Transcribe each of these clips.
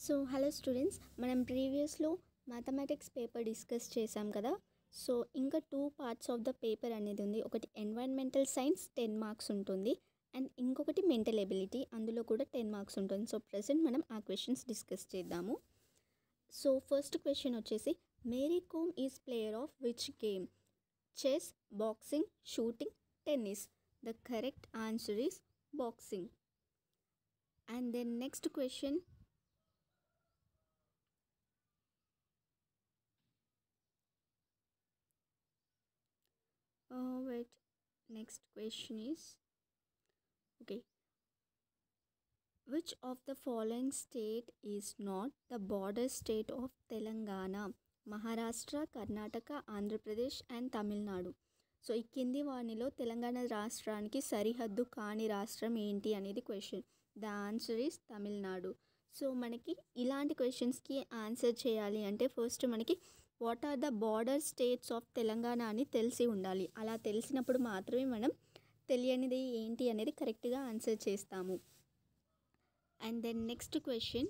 So hello students, మనం ప్రీవియస్లో mathematics paper discuss చేసాం కదా. సో ఇంకా 2 పార్ట్స్ ఆఫ్ ద పేపర్ అనేది ఉంది. ఒకటి ఎన్వైరన్మెంటల్ సైన్స్ 10 మార్క్స్ ఉంటుంది, అండ్ ఇంకొకటి మెంటల్ ఎబిలిటీ, అందులో కూడా 10 మార్క్స్ ఉంటుంది. సో ప్రెసెంట్ మనం ఆ క్వశ్చన్స్ డిస్కస్ చేద్దాము. సో ఫస్ట్ క్వశ్చన్ వచ్చేసి, Mary Kom is player of which game? Chess, boxing, shooting, tennis. The correct answer is boxing. And then next question, next question is, okay, which of the following state is not the border state of Telangana? Maharashtra, Karnataka, Andhra Pradesh and Tamil Nadu. So ఈ కింది వాణిలో తెలంగాణ రాష్ట్రానికి సరిహద్దు కాని రాష్ట్రం ఏంటి అనేది question. The answer is Tamil Nadu. So మనకి ఇలాంటి క్వశ్చన్స్కి ఆన్సర్ చేయాలి అంటే ఫస్ట్ మనకి what are the border states of Telangana అని తెలిసి ఉండాలి. అలా తెలిసినప్పుడు మాత్రమే మనం తెలియనిది ఏంటి అనేది కరెక్ట్గా ఆన్సర్ చేస్తాము. And then next question,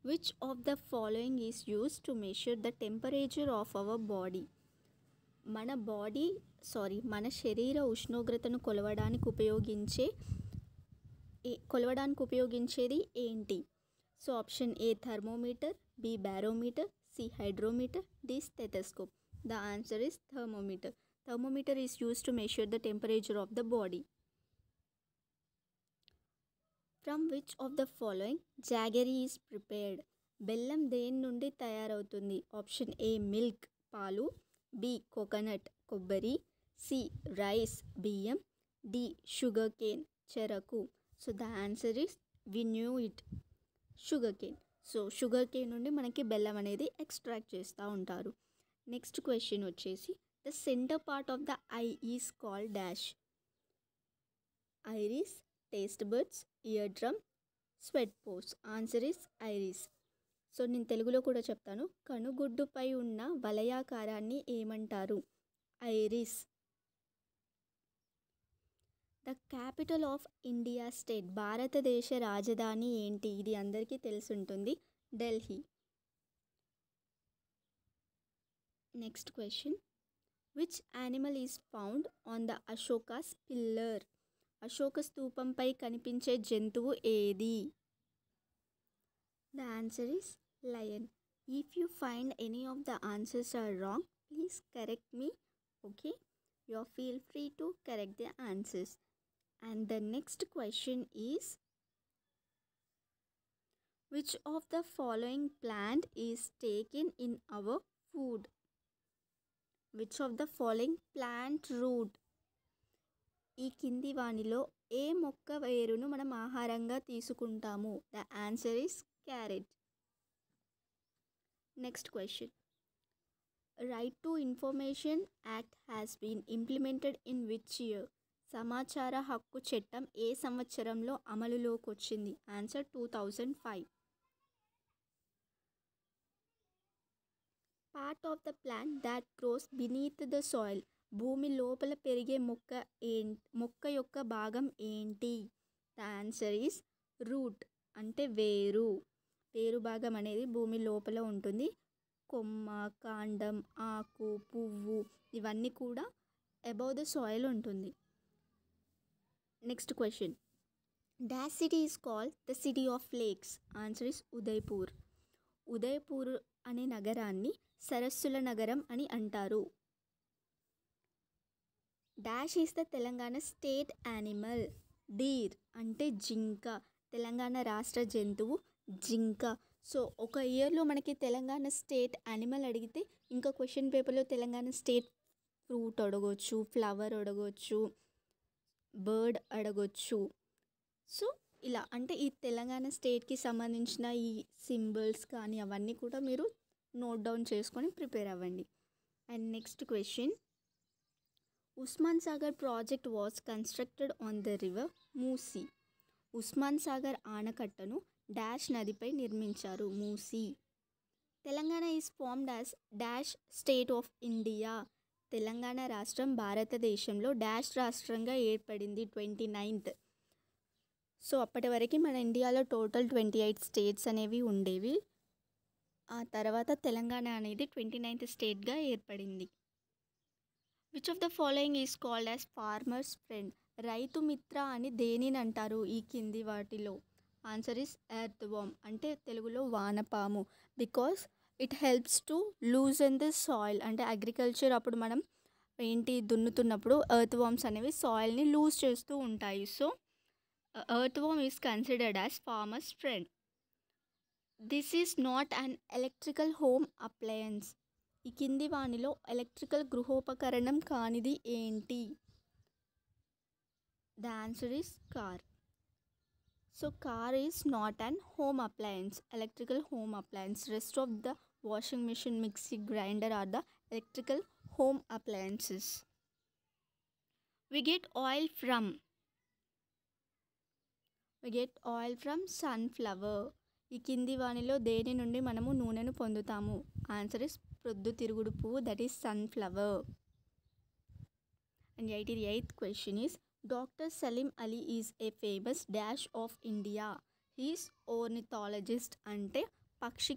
which of the following is used to measure the temperature of our body? మన శరీర ఉష్ణోగ్రతను కొలవడానికి ఉపయోగించేది ఏంటి? So option A thermometer, B barometer, C hydrometer, D stethoscope. The answer is thermometer. Thermometer is used to measure the temperature of the body. From which of the following jaggery is prepared? బెల్లం దేని నుండి తయారవుతుంది? Option A milk పాలు, B coconut కొబ్బరి, C rice బియ్యం, D sugar cane చెరకు. So the answer is we knew it, sugar cane. So sugar cane నుండి మనకి బెల్లం అనేది ఎక్స్ట్రాక్ట్ చేస్తూ ఉంటారు. నెక్స్ట్ క్వశ్చన్ వచ్చేసి, the centre part of the I is called dash? Iris, taste buds, ear drum, sweat pores. Answer is iris. So నేను తెలుగులో కూడా చెప్తాను. కనుగుడ్డుపై ఉన్న వలయాకారాన్ని ఏమంటారు? Iris. The capital of India state, భారతదేశ రాజధాని ఏంటి? ఇది అందరికీ తెలిసి ఉంటుంది, Delhi. Next question, which animal is found on the Ashoka's pillar? Ashoka స్తూపంపై కనిపించే జంతువు ఏది? The answer is lion. If you find any of the answers are wrong, please correct me. Okay, you feel free to correct the answers. And the next question is, which of the following plant is taken in our food? Which of the following plant root? ఈ కింది వానిలో ఏ మొక్క వేరును మనం ఆహారంగా తీసుకుంటాము? The answer is carrot. Next question, Right to Information Act has been implemented in which year? సమాచార హక్కు చట్టం ఏ సంవత్సరంలో అమలులోకి వచ్చింది? Answer 2005. Part of the plant that gross beneath the soil, భూమి లోపల పెరిగే మొక్క యొక్క భాగం ఏంటి? ద ఆన్సర్ ఈస్ రూట్, అంటే వేరు. వేరు భాగం అనేది భూమి లోపల ఉంటుంది. కొమ్మ, కాండం, ఆకు, పువ్వు ఇవన్నీ కూడా అబౌవ్ ద సాయిల్ ఉంటుంది. Next question, dash city is called the city of lakes? Answer is Udaipur. Udaipur అనే నగరాన్ని సరస్సుల నగరం అని అంటారు. Dash is the Telangana state animal? Deer, అంటే జింక. తెలంగాణ రాష్ట్ర జంతువు జింక. సో ఒక ఇయర్లో మనకి తెలంగాణ స్టేట్ యానిమల్ అడిగితే ఇంకా క్వశ్చన్ పేపర్లో తెలంగాణ స్టేట్ ఫ్రూట్ అడగొచ్చు, ఫ్లవర్ అడగొచ్చు, బర్డ్ అడగొచ్చు. సో ఇలా అంటే ఈ తెలంగాణ స్టేట్కి సంబంధించిన ఈ సింబల్స్ కానీ అవన్నీ కూడా మీరు నోట్ డౌన్ చేసుకొని ప్రిపేర్ అవ్వండి. And next question, Osman Sagar project was constructed on the river Musi. Osman Sagar ఆనకట్టను డాష్ నదిపై నిర్మించారు? Musi. Telangana is formed as dash state of India. Telangana రాష్ట్రం భారతదేశంలో డాష్ రాష్ట్రంగా ఏర్పడింది 29th. సో అప్పటి వరకు మన ఇండియాలో టోటల్ 28 స్టేట్స్ అనేవి ఉండేవి. ఆ తర్వాత తెలంగాణ అనేది 29th స్టేట్గా ఏర్పడింది. Which of the following is called as farmers friend? Rythu Mitra అని దేనిని అంటారు ఈ కింది వాటిలో? ఆన్సర్ ఇస్ ఎర్త్ వామ్, అంటే తెలుగులో వానపాము. Because it helps to loosen the soil, అంటే అగ్రికల్చర్ అప్పుడు మనం దున్నుతున్నప్పుడు ఎర్త్ వామ్స్ అనేవి సాయిల్ని లూజ్ చేస్తూ ఉంటాయి. So earthworm is considered as farmers friend. This is not an electrical home appliance. ఈ కింది వానిలో ఎలక్ట్రికల్ గృహోపకరణం కానిది ఏంటి? The answer is car. So car is not an home appliance, electrical home appliance. Rest of the washing machine, mixie, grinder are the electrical home appliances. We get oil from sunflower. ఈ కింది వానిలో దేని నుండి మనము నూనెను పొందుతాము? Answer is ప్రొద్దుతిరుగుడు పువ్వు, that is sunflower. And 88th question is Dr. Salim Ali is a famous dash of India. He is ornithologist, అంటే పక్షి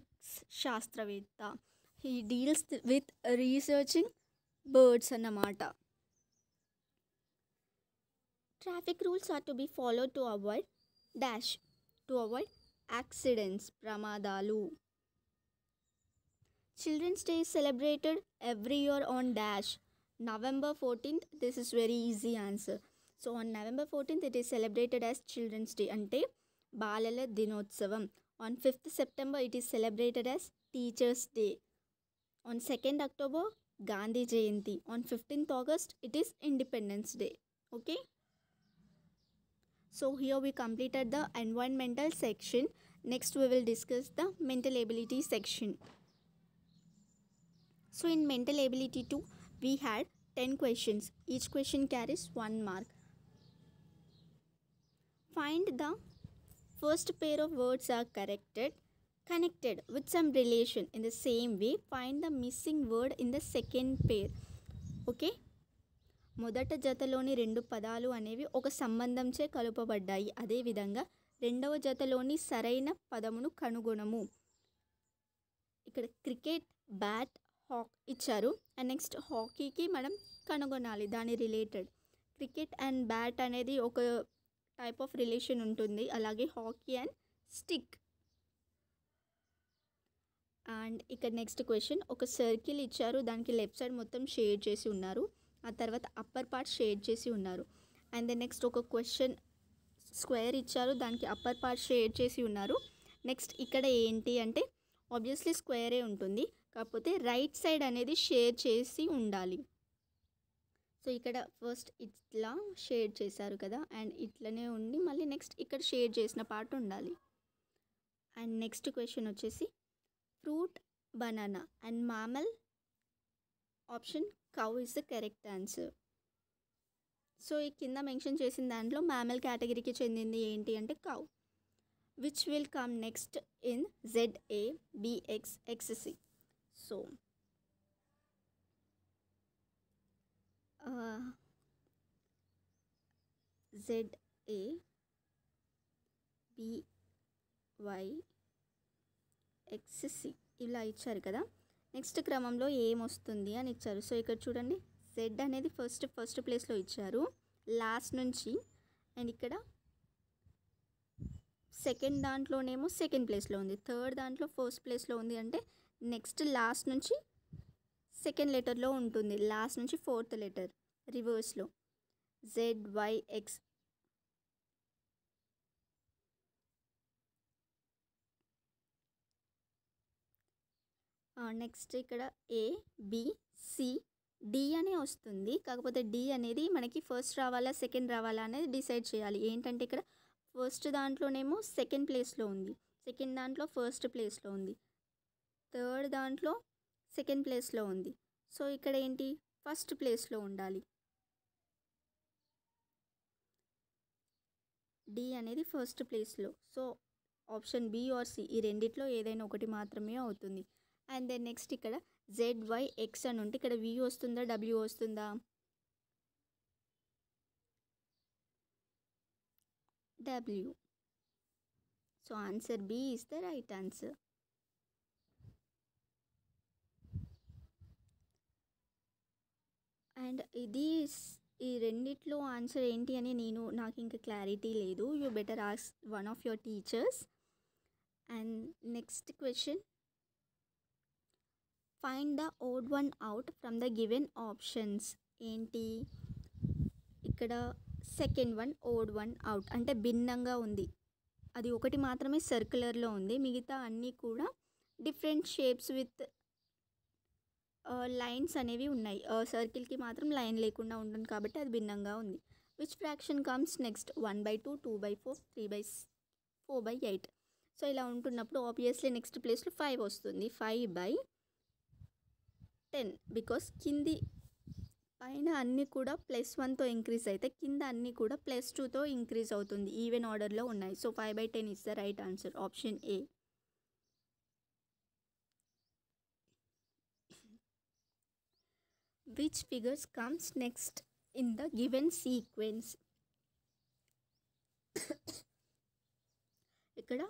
శాస్త్రవేత్త. He deals with researching birds అన్నమాట. Traffic rules are to be followed to avoid dash, to avoid accidents, ప్రమాదాలు. Children's day is celebrated every year on dash, November 14th. This is very easy answer. So on November 14th it is celebrated as Children's Day, అంటే బాలల దినోత్సవం. On 5th September it is celebrated as Teachers Day. On 2nd October Gandhi Jayanti. On 15th August it is Independence Day. Okay, so here we completed the environmental section. Next we will discuss the mental ability section. So in mental ability 2 we had 10 questions. Each question carries 1 mark. Find the first pair of words are connected with some relation. In the same way, find the missing word in the second pair. Okay, మొదట జతలోని 2 పదాలు అనేవి ఒక సంబంధంచే కలుపబడ్డాయి. అదేవిధంగా రెండవ జతలోని సరైన పదమును కనుగొనము. ఇక్కడ cricket, bat, hack ఇచ్చారు. And next హాకీకి మనం కనుగొనాలి దాని రిలేటెడ్. క్రికెట్ అండ్ బ్యాట్ అనేది ఒక టైప్ ఆఫ్ రిలేషన్ ఉంటుంది, అలాగే హాకీ అండ్ స్టిక్. అండ్ ఇక్కడ నెక్స్ట్ క్వశ్చన్, ఒక సర్కిల్ ఇచ్చారు, దానికి లెఫ్ట్ సైడ్ మొత్తం షేడ్ చేసి ఉన్నారు, ఆ తర్వాత అప్పర్ పార్ట్ షేడ్ చేసి ఉన్నారు. అండ్ దెన్ నెక్స్ట్ ఒక క్వశ్చన్ స్క్వేర్ ఇచ్చారు, దానికి అప్పర్ పార్ట్ షేడ్ చేసి ఉన్నారు. నెక్స్ట్ ఇక్కడ ఏంటి అంటే ఆబ్వియస్లీ స్క్వేరే ఉంటుంది, కాకపోతే రైట్ సైడ్ అనేది షేడ్ చేసి ఉండాలి. సో ఇక్కడ ఫస్ట్ ఇట్లా షేడ్ చేశారు కదా, అండ్ ఇట్లనే ఉండి మళ్ళీ నెక్స్ట్ ఇక్కడ షేడ్ చేసిన పార్ట్ ఉండాలి. అండ్ నెక్స్ట్ క్వశ్చన్ వచ్చేసి fruit, banana and మామల్, option cow is the correct answer. So ఈ కింద మెన్షన్ చేసిన దాంట్లో మామల్ కేటగిరీకి చెందింది ఏంటి అంటే cow. Which will come next in ZA, BX, XC? So ZA, BY, XC ఇలా ఇచ్చారు కదా. నెక్స్ట్ క్రమంలో ఏమొస్తుంది అని ఇచ్చారు. సో ఇక్కడ చూడండి, Z అనేది ఫస్ట్ ప్లేస్లో ఇచ్చారు లాస్ట్ నుంచి, అండ్ ఇక్కడ సెకండ్ దాంట్లోనేమో సెకండ్ ప్లేస్లో ఉంది, థర్డ్ దాంట్లో ఫస్ట్ ప్లేస్లో ఉంది. అంటే నెక్స్ట్ లాస్ట్ నుంచి సెకండ్ లెటర్లో ఉంటుంది, లాస్ట్ నుంచి ఫోర్త్ లెటర్ రివర్స్లో ZYX. నెక్స్ట్ ఇక్కడ ABCD అనే వస్తుంది, కాకపోతే D అనేది మనకి ఫస్ట్ రావాలా సెకండ్ రావాలా అనేది డిసైడ్ చేయాలి. ఏంటంటే ఇక్కడ ఫస్ట్ దాంట్లోనేమో సెకండ్ ప్లేస్లో ఉంది, సెకండ్ దాంట్లో ఫస్ట్ ప్లేస్లో ఉంది, థర్డ్ దాంట్లో సెకండ్ ప్లేస్లో ఉంది. సో ఇక్కడ ఏంటి ఫస్ట్ ప్లేస్లో ఉండాలి, D అనేది ఫస్ట్ ప్లేస్లో. So option B or C ఈ రెండిట్లో ఏదైనా ఒకటి మాత్రమే అవుతుంది. అండ్ దెన్ నెక్స్ట్ ఇక్కడ ZYX అని ఉంటే ఇక్కడ V వస్తుందా W వస్తుందా? W. So answer B is the right answer. And ఈ రెండిట్లో ఆన్సర్ ఏంటి అని నాకు ఇంకా క్లారిటీ లేదు. You better ask one of your teachers. And next question, find the odd one out from the given options. ఏంటి ఇక్కడ second one odd one out అంటే భిన్నంగా ఉంది. అది ఒకటి మాత్రమే సర్క్యులర్లో ఉంది, మిగతా అన్నీ కూడా డిఫరెంట్ షేప్స్ విత్ లైన్స్ అనేవి ఉన్నాయి. సర్కిల్కి మాత్రం లైన్ లేకుండా ఉంటుంది కాబట్టి అది భిన్నంగా ఉంది. Which fraction comes next? 1/2, 2/4, 3/4/8. So ఇలా ఉంటున్నప్పుడు ఆబ్వియస్లీ నెక్స్ట్ ప్లేస్లో 5 వస్తుంది. 5/10 బికాస్ కింది పైన అన్నీ కూడా +1తో ఇంక్రీజ్ అయితే కింద అన్నీ కూడా +2తో ఇంక్రీజ్ అవుతుంది. ఈవెన్ ఆర్డర్లో ఉన్నాయి. So 5/10 is the right answer, option A. Which figures comes next in the given sequence? ఇక్కడ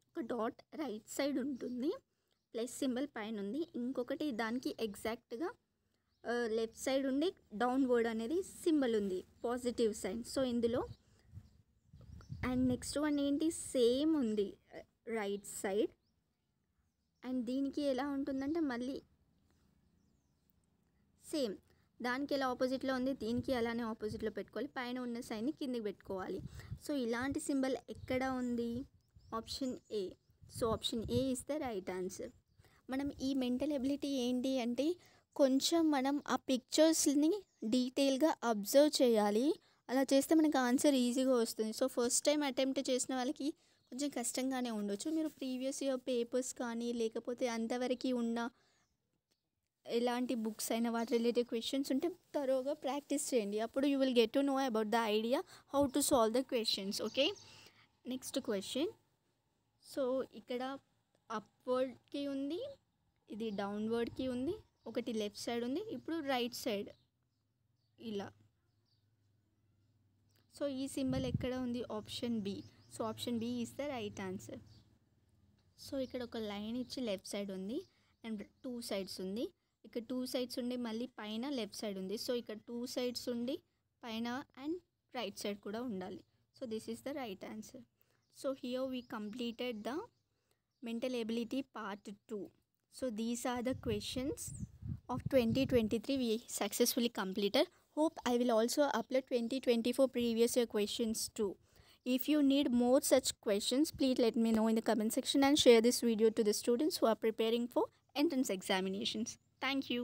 ఒక డాట్ రైట్ సైడ్ ఉంటుంది, ప్లస్ సింబల్ పైన ఉంది, ఇంకొకటి దానికి ఎగ్జాక్ట్గా లెఫ్ట్ సైడ్ ఉండి డౌన్వర్డ్ అనేది సింబల్ ఉంది, పాజిటివ్ సైన్. సో ఇందులో అండ్ నెక్స్ట్ వన్ ఏంటి, సేమ్ ఉంది రైట్ సైడ్. అండ్ దీనికి ఎలా ఉంటుందంటే మళ్ళీ సేమ్ దానికి ఎలా ఆపోజిట్లో ఉంది దీనికి అలానే ఆపోజిట్లో పెట్టుకోవాలి, పైన ఉన్న సైన్ని కిందికి పెట్టుకోవాలి. సో ఇలాంటి సింబల్ ఎక్కడ ఉంది? Option A. So option A is the right answer. మనం ఈ మెంటల్ ఎబిలిటీ ఏంటి అంటే కొంచెం మనం ఆ పిక్చర్స్ని డీటెయిల్గా అబ్జర్వ్ చేయాలి. అలా చేస్తే మనకు ఆన్సర్ ఈజీగా వస్తుంది. సో ఫస్ట్ టైం అటెంప్ట్ చేసిన వాళ్ళకి కొంచెం కష్టంగానే ఉండొచ్చు. మీరు ప్రీవియస్ ఇయర్ పేపర్స్ కానీ లేకపోతే అంతవరకు ఉన్న ఎలాంటి బుక్స్ అయినా వాటి రిలేటెడ్ క్వశ్చన్స్ ఉంటే తరోగా ప్రాక్టీస్ చేయండి. అప్పుడు you will get to know about the idea how to solve the questions. Okay, next question. So ఇక్కడ అప్వర్డ్కి ఉంది, ఇది డౌన్వర్డ్కి ఉంది, ఒకటి లెఫ్ట్ సైడ్ ఉంది, ఇప్పుడు రైట్ సైడ్ ఇలా. సో ఈ సింబల్ ఎక్కడ ఉంది? Option B. So option B is the right answer. So ఇక్కడ ఒక లైన్ ఇచ్చి లెఫ్ట్ సైడ్ ఉంది అండ్ 2 సైడ్స్ ఉంది. ఇక్కడ 2 సైడ్స్ ఉండి మళ్ళీ పైన లెఫ్ట్ సైడ్ ఉంది. సో ఇక్కడ 2 సైడ్స్ ఉండి పైన అండ్ రైట్ సైడ్ కూడా ఉండాలి. So this is the right answer. So here we completed the mental ability part 2. So these are the questions of 2023 we successfully completed. Hope I will also upload 2024 previous year questions too. If you need more such questions, please let me know in the comment section and share this video to the students who are preparing for entrance examinations. Thank you.